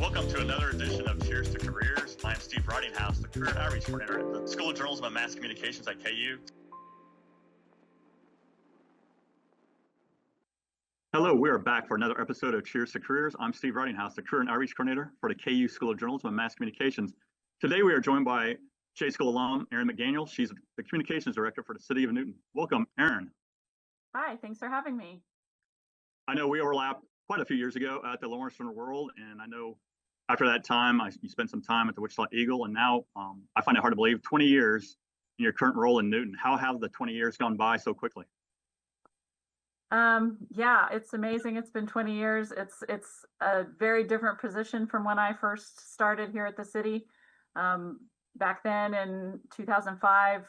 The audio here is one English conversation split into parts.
Welcome to another edition of Cheers to Careers. I'm Steve Ridinghouse, the Career Outreach Coordinator at the School of Journalism and Mass Communications at KU. Hello, we are back for another episode of Cheers to Careers. I'm Steve Ridinghouse, the Career and Outreach Coordinator for the KU School of Journalism and Mass Communications. Today we are joined by J School alum Erin McDaniel. She's the Communications Director for the City of Newton. Welcome, Erin. Hi, thanks for having me. I know we overlapped quite a few years ago at the Lawrence Center World, and I know after that time, you spent some time at the Wichita Eagle, and now I find it hard to believe 20 years in your current role in Newton. How have the 20 years gone by so quickly? Yeah, it's amazing. It's been 20 years. It's a very different position from when I first started here at the city. Back then in 2005,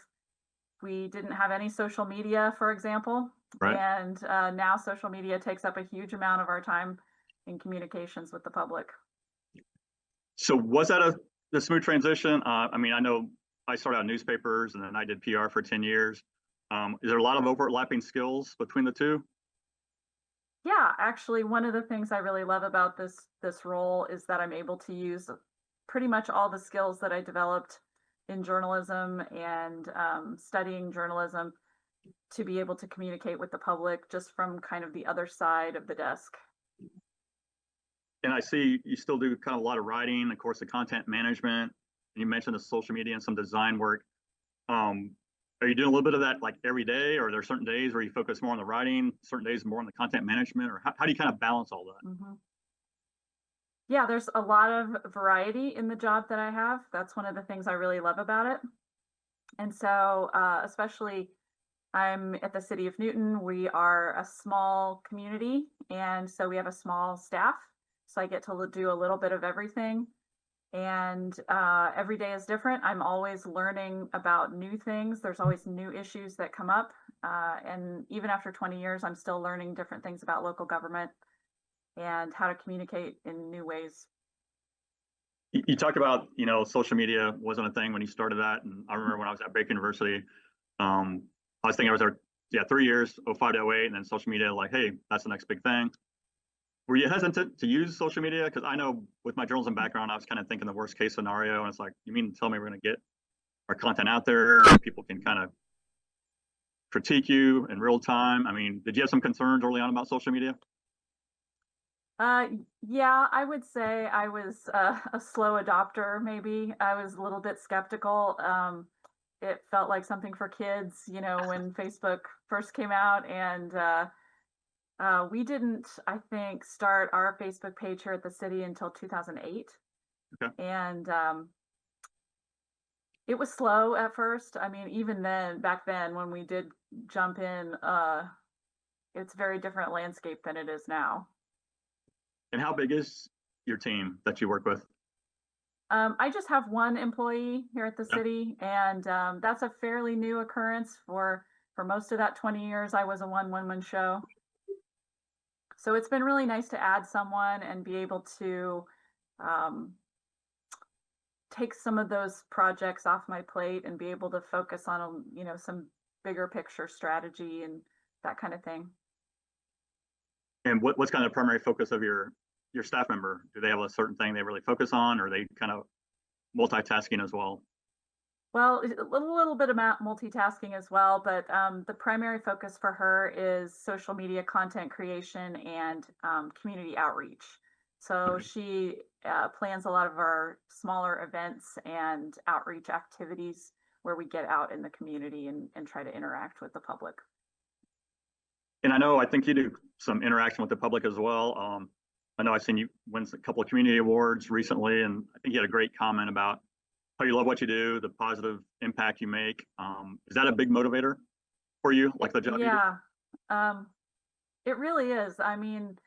we didn't have any social media, for example. Right. And now social media takes up a huge amount of our time in communications with the public. So was that a smooth transition? I mean, I know I started out in newspapers and then I did PR for 10 years. Is there a lot of overlapping skills between the two? Yeah, actually, one of the things I really love about this role is that I'm able to use pretty much all the skills that I developed in journalism and studying journalism to be able to communicate with the public just from kind of the other side of the desk. And I see you still do kind of a lot of writing, of course, the content management. You mentioned the social media and some design work. Are you doing a little bit of that like every day, or are there certain days where you focus more on the writing, certain days more on the content management, or how do you kind of balance all that? Mm-hmm. Yeah, there's a lot of variety in the job that I have. That's one of the things I really love about it. And so, especially I'm at the City of Newton. We are a small community, and so we have a small staff. So I get to do a little bit of everything. And every day is different. I'm always learning about new things. There's always new issues that come up. And even after 20 years, I'm still learning different things about local government and how to communicate in new ways. You talked about, social media wasn't a thing when you started that. And I remember when I was at Baker University, I was thinking I was there, 3 years, 05 to 08, and then social media, like, hey, that's the next big thing. Were you hesitant to use social media? Because I know with my journalism background, I was kind of thinking the worst case scenario. And it's like, you mean to tell me we're going to get our content out there? People can kind of critique you in real time. I mean, did you have some concerns early on about social media? Yeah, I would say I was a slow adopter, maybe. I was a little bit skeptical. It felt like something for kids, when Facebook first came out, and we didn't, I think, start our Facebook page here at the city until 2008. Okay. And it was slow at first. I mean, even then, back then, when we did jump in, it's a very different landscape than it is now. And how big is your team that you work with? I just have one employee here at the city, and that's a fairly new occurrence. For most of that 20 years, I was a one-woman show. So it's been really nice to add someone and be able to take some of those projects off my plate and be able to focus on, some bigger picture strategy and that kind of thing. And what's kind of the primary focus of your staff member? Do they have a certain thing they really focus on, or are they kind of multitasking as well? Well, a little bit about multitasking as well, but the primary focus for her is social media content creation and community outreach. So she plans a lot of our smaller events and outreach activities where we get out in the community and try to interact with the public. And I think you do some interaction with the public as well. I know I've seen you win a couple of community awards recently, and I think you had a great comment about how you love what you do, the positive impact you make. Is that a big motivator for you, like the job you do? Yeah, it really is. I mean,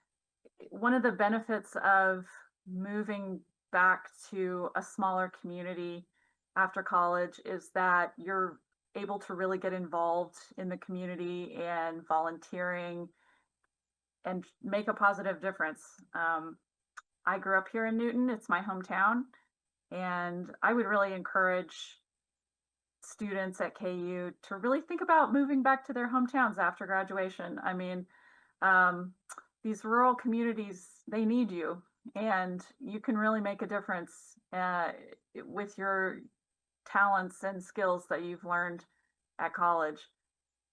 one of the benefits of moving back to a smaller community after college is that you're able to really get involved in the community and volunteering and make a positive difference. I grew up here in Newton. It's my hometown. And I would really encourage students at KU to really think about moving back to their hometowns after graduation. I mean, these rural communities, they need you. and you can really make a difference with your talents and skills that you've learned at college.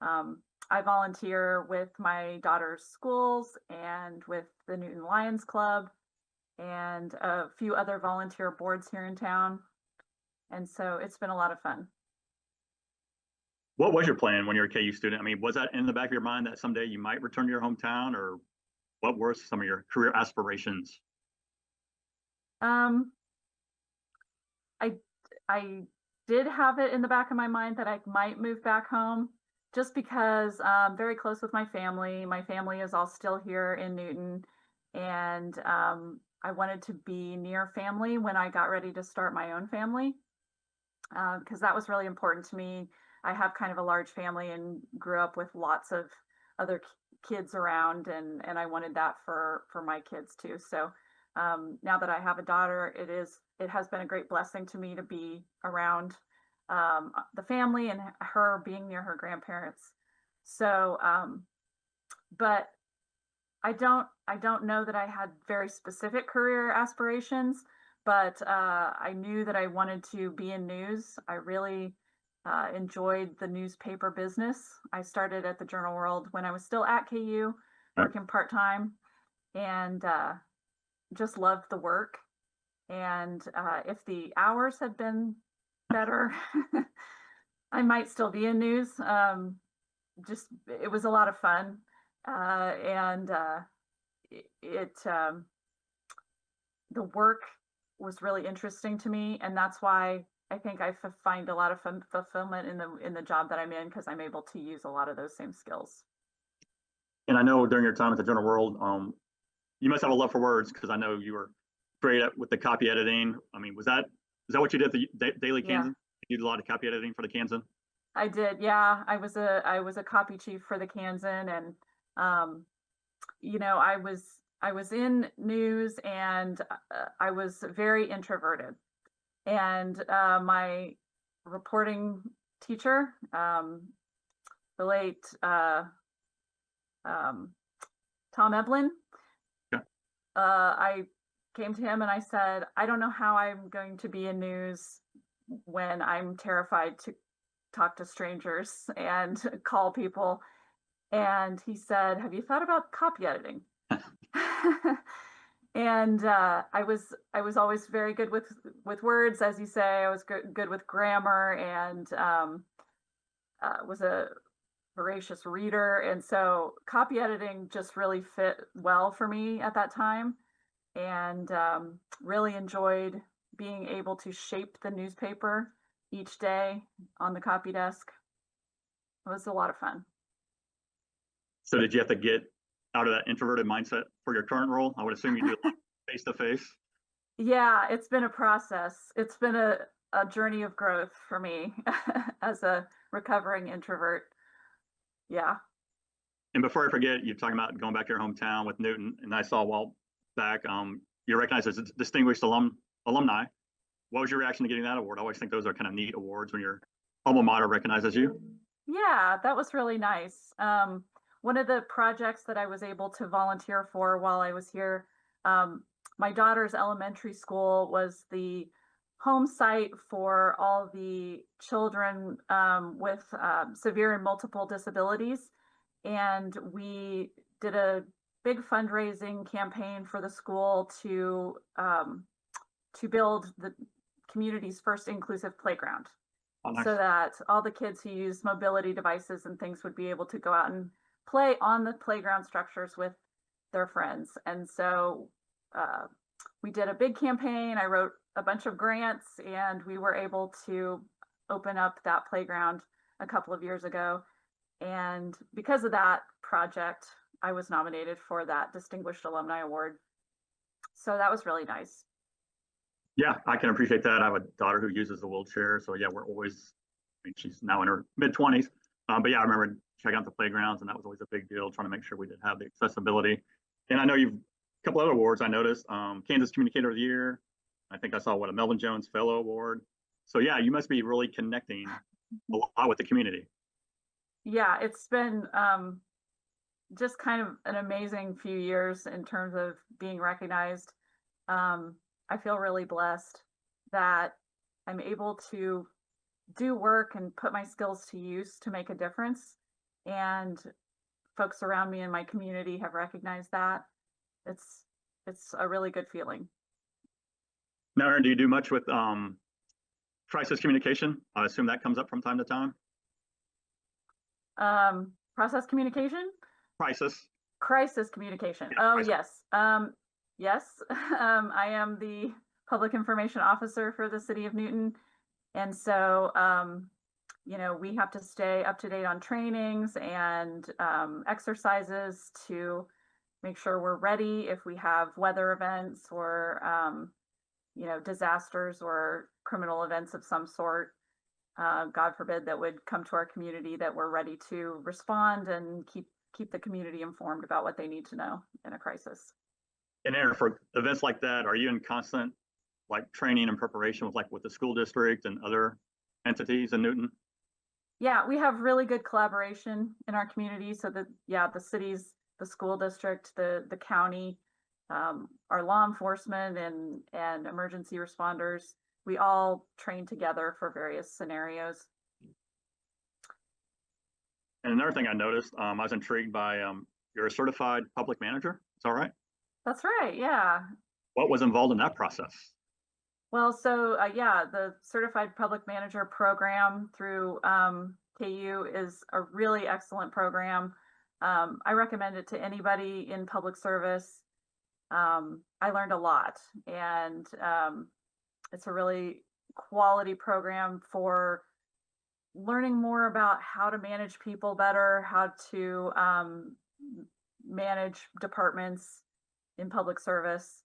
Um, I volunteer with my daughter's schools and with the Newton Lions Club and a few other volunteer boards here in town. And so it's been a lot of fun. What was your plan when you were a KU student? I mean, was that in the back of your mind that someday you might return to your hometown, or what were some of your career aspirations? Um, I I did have it in the back of my mind that I might move back home just because I'm very close with my family. My family is all still here in Newton, and I wanted to be near family when I got ready to start my own family because that was really important to me. I have kind of a large family and grew up with lots of other kids around, and I wanted that for my kids too. So now that I have a daughter, it has been a great blessing to me to be around the family and her being near her grandparents. So, but I don't know that I had very specific career aspirations, but I knew that I wanted to be in news. I really enjoyed the newspaper business. I started at the Journal World when I was still at KU, Right. working part time, and just loved the work. And if the hours had been better, I might still be in news. Just it was a lot of fun, and the work was really interesting to me, and that's why I think I find a lot of fulfillment in the job that I'm in because I'm able to use a lot of those same skills. And I know during your time at the Journal World, you must have a love for words because I know you were great at with the copy editing. I mean, is that what you did at the Daily Yeah, Kansan? You did a lot of copy editing for the Kansan. I did. Yeah, I was a copy chief for the Kansan, and um, you know, I was in news, and I was very introverted. And my reporting teacher, the late um, Tom Eblin, Yeah. I came to him and I said, I don't know how I'm going to be in news when I'm terrified to talk to strangers and call people. And he said, have you thought about copy editing? And I was always very good with words, as you say. I was good with grammar, and was a voracious reader, and so copy editing just really fit well for me at that time, and really enjoyed being able to shape the newspaper each day on the copy desk. It was a lot of fun. So did you have to get out of that introverted mindset for your current role? I would assume you do face to face. Yeah, it's been a process. It's been a journey of growth for me as a recovering introvert. Yeah. And before I forget, you're talking about going back to your hometown with Newton, and I saw a while back, you're recognized as a distinguished alumni. What was your reaction to getting that award? I always think those are kind of neat awards when your alma mater recognizes you. Yeah, that was really nice. One of the projects that I was able to volunteer for while I was here, my daughter's elementary school was the home site for all the children with severe and multiple disabilities. And we did a big fundraising campaign for the school to build the community's first inclusive playground. Oh, nice. So that all the kids who use mobility devices and things would be able to go out and play on the playground structures with their friends. And so we did a big campaign. I wrote a bunch of grants, and we were able to open up that playground a couple of years ago. And because of that project, I was nominated for that Distinguished Alumni Award. So that was really nice. Yeah, I can appreciate that. I have a daughter who uses the wheelchair. So yeah, we're always, I mean, she's now in her mid-20s. But yeah, I remember checking out the playgrounds, and that was always a big deal, trying to make sure we did have the accessibility. And I know you've a couple other awards I noticed. Kansas Communicator of the Year. I think I saw a Melvin Jones Fellow Award. So yeah, you must be really connecting a lot with the community. Yeah, it's been just kind of an amazing few years in terms of being recognized. I feel really blessed that I'm able to do work and put my skills to use to make a difference. And folks around me in my community have recognized that. It's it's a really good feeling. Now, Erin, do you do much with crisis communication? I assume that comes up from time to time. Process communication, Crisis. crisis communication. Yeah, Oh crisis. yes, yes. I am the public information officer for the city of Newton, and so we have to stay up to date on trainings and exercises to make sure we're ready if we have weather events or disasters or criminal events of some sort. God forbid that would come to our community, that we're ready to respond and keep the community informed about what they need to know in a crisis. And Erin, for events like that, are you in constant like training and preparation with the school district and other entities in Newton? Yeah, we have really good collaboration in our community. So the cities, the school district, the county, our law enforcement and emergency responders, we all train together for various scenarios. And another thing I noticed, I was intrigued by you're a certified public manager. Is that right? That's right. Yeah. What was involved in that process? Well, so yeah, the Certified Public Manager program through KU is a really excellent program. I recommend it to anybody in public service. I learned a lot, and it's a really quality program for learning more about how to manage people better, how to manage departments in public service.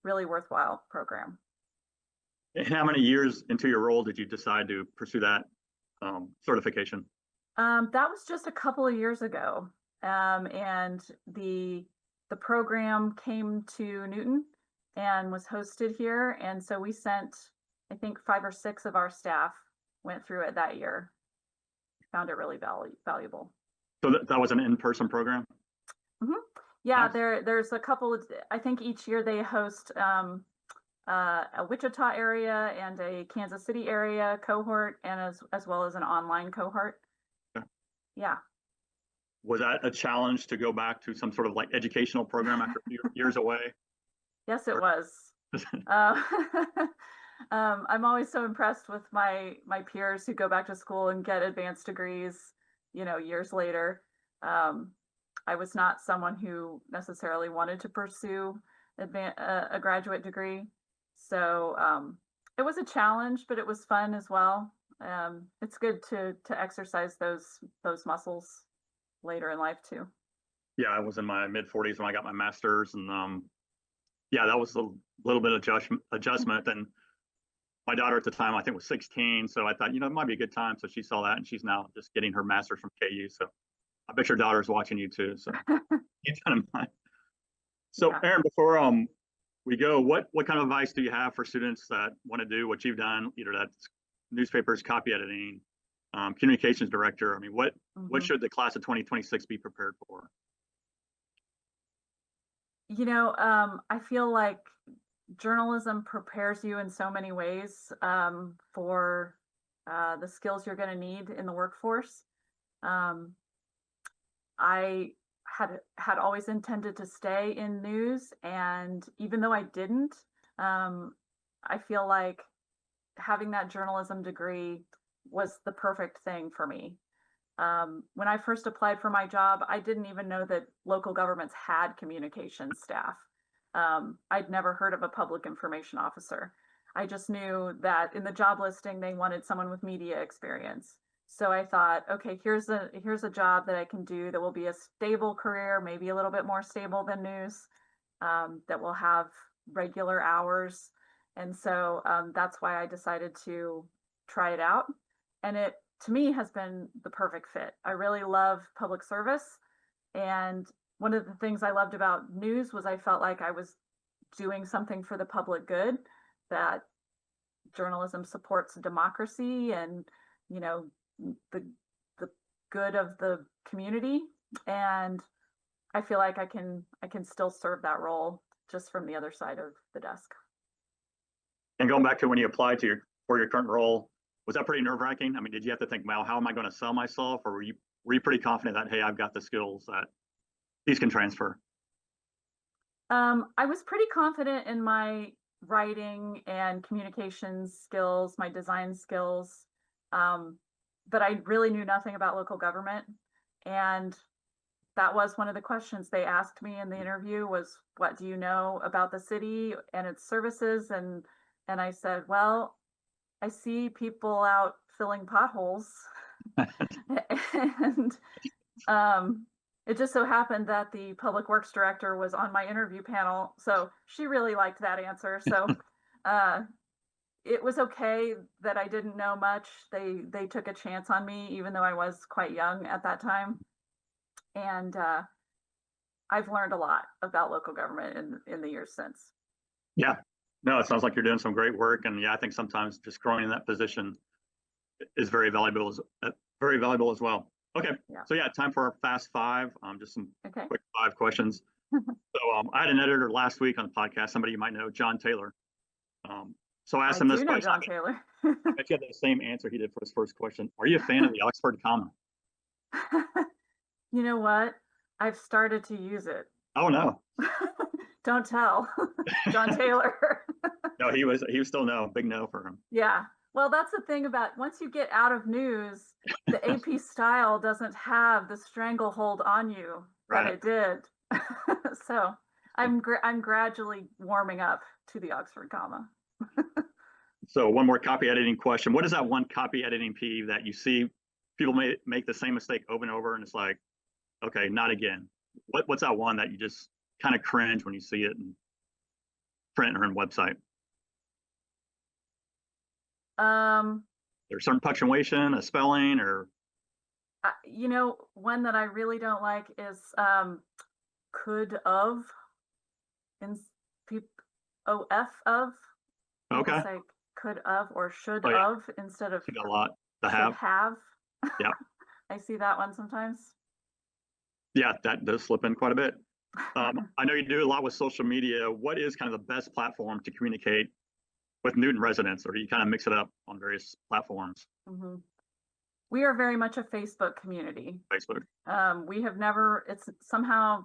Really worthwhile program. And how many years into your role did you decide to pursue that certification? That was just a couple of years ago, and the program came to Newton and was hosted here, and so we sent, I think, 5 or 6 of our staff went through it that year. Found it really valuable. So that was an in-person program? Mm-hmm. Yeah, Nice. there's a couple of, I think each year they host a Wichita area and a Kansas City area cohort, and as well as an online cohort. Okay. Yeah. Was that a challenge to go back to some sort of like educational program after a few years away? Yes, it was. I'm always so impressed with my peers who go back to school and get advanced degrees, years later. I was not someone who necessarily wanted to pursue a graduate degree. So it was a challenge, but it was fun as well. It's good to exercise those muscles later in life too. Yeah, I was in my mid-40s when I got my master's, and yeah, that was a little bit of adjustment. And my daughter at the time, I think, was 16, so I thought, it might be a good time. So she saw that, and she's now just getting her master's from KU. So I bet your daughter's watching you too. So keep that in mind. So Yeah. Erin, before we go, what kind of advice do you have for students that want to do what you've done, either that's newspapers, copy editing, communications director? I mean, what should the class of 2026 be prepared for? I feel like journalism prepares you in so many ways for the skills you're going to need in the workforce. I had always intended to stay in news, and even though I didn't, I feel like having that journalism degree was the perfect thing for me. When I first applied for my job, I didn't even know that local governments had communications staff. I'd never heard of a public information officer. I just knew that in the job listing, they wanted someone with media experience. So I thought, okay, here's a job that I can do that will be a stable career, maybe a little bit more stable than news, that will have regular hours. And so that's why I decided to try it out. And it, to me, has been the perfect fit. I really love public service. And one of the things I loved about news was I felt like I was doing something for the public good, that journalism supports democracy and, the good of the community. And I feel like I can still serve that role just from the other side of the desk. And going back to when you applied for your current role, was that pretty nerve wracking? I mean, did you have to think, well, how am I going to sell myself? Or were you pretty confident that, hey, I've got the skills that these can transfer? I was pretty confident in my writing and communications skills, my design skills, but I really knew nothing about local government. And that was one of the questions they asked me in the interview was, what do you know about the city and its services? And I said, well, I see people out filling potholes. And it just so happened that the public works director was on my interview panel, so she really liked that answer. So it was okay that I didn't know much. They took a chance on me, even though I was quite young at that time. And I've learned a lot about local government in the years since. Yeah, no, it sounds like you're doing some great work. And yeah, I think sometimes just growing in that position is very valuable as well. Okay, Yeah. So yeah, time for our fast five. Just some Okay. quick 5 questions. So I had an editor last week on the podcast, somebody you might know, John Taylor. So I asked him this question. John Taylor. I bet you had the same answer he did for his first question. Are you a fan of the Oxford comma? You know what? I've started to use it. Oh no. Don't tell. John Taylor. No, he was still no, big no for him. Yeah. Well, that's the thing about once you get out of news, the AP style doesn't have the stranglehold on you that Right. it did. So I'm gradually warming up to the Oxford comma. So one more copy editing question. What is that one copy editing peeve that you see people may make the same mistake over and over, and it's like, okay, not again? What's that one that you just kind of cringe when you see it in print or in website? There's certain punctuation, a spelling, or one that I really don't like is could of in of. People okay, say could of or should Oh, yeah. of instead of see that a lot. The should have, have. Yeah. I see that one sometimes. Yeah, that does slip in quite a bit. I know you do a lot with social media. What is kind of the best platform to communicate with Newton residents, or do you kind of mix it up on various platforms? Mm-hmm. We are very much a Facebook community. Facebook. We have never, it's somehow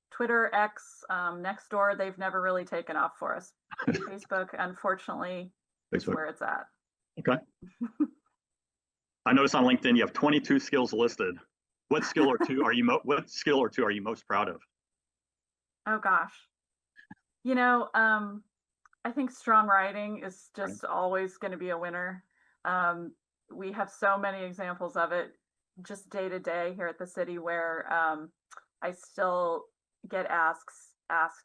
Twitter, X, Nextdoor, they've never really taken off for us. Facebook, unfortunately, is where it's at. Okay. I noticed on LinkedIn you have 22 skills listed. What skill or two are you most proud of? Oh gosh. I think strong writing is just always going to be a winner. We have so many examples of it just day to day here at the city where I still get asked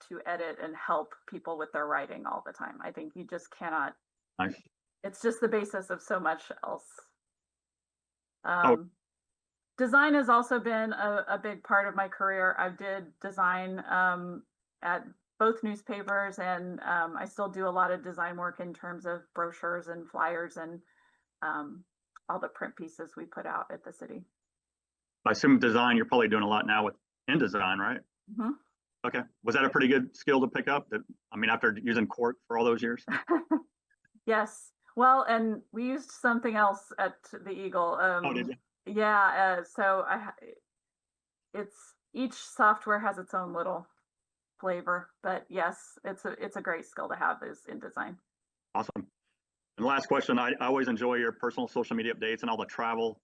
to edit and help people with their writing all the time. I think you just cannot. Nice. It's just the basis of so much else. Oh. Design has also been a big part of my career. I did design at both newspapers, and I still do a lot of design work in terms of brochures and flyers and all the print pieces we put out at the city. I assume design, you're probably doing a lot now with InDesign, right? Mm-hmm. Okay. Was that a pretty good skill to pick up? After using Quark for all those years? Yes. Well, and we used something else at the Eagle. Oh, did you? Yeah. So it's each software has its own little flavor, but yes, it's a great skill to have is InDesign. Awesome. And last question, I always enjoy your personal social media updates and all the travel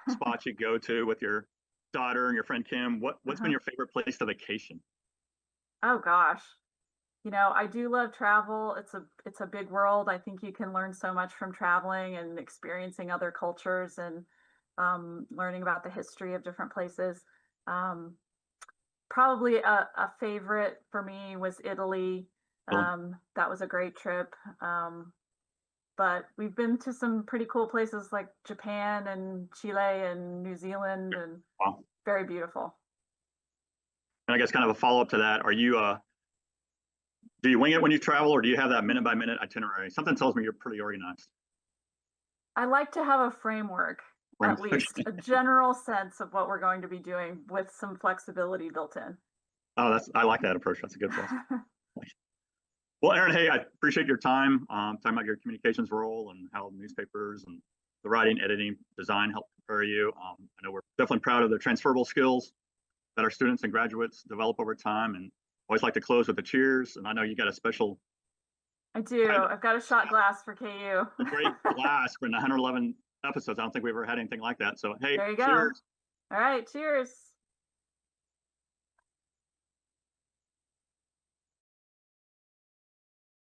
spots you go to with your daughter and your friend Kim. What's been your favorite place to vacation? Oh gosh. I do love travel. It's a big world. I think you can learn so much from traveling and experiencing other cultures and learning about the history of different places. Probably a favorite for me was Italy. That was a great trip. But we've been to some pretty cool places like Japan and Chile and New Zealand, and Wow. Very beautiful. And I guess kind of a follow-up to that, do you wing it when you travel, or do you have that minute-by-minute itinerary? Something tells me you're pretty organized. I like to have a framework, at least a general sense of what we're going to be doing with some flexibility built in. Oh, I like that approach. That's a good one. Well, Erin, hey, I appreciate your time talking about your communications role and how newspapers and the writing, editing, design help prepare you. I know we're definitely proud of the transferable skills that our students and graduates develop over time, and always like to close with the cheers. And I know you got a special, I do. I've got a shot glass for KU. a great glass for 111 episodes. I don't think we've ever had anything like that. So, hey, There you go. cheers. All right, cheers.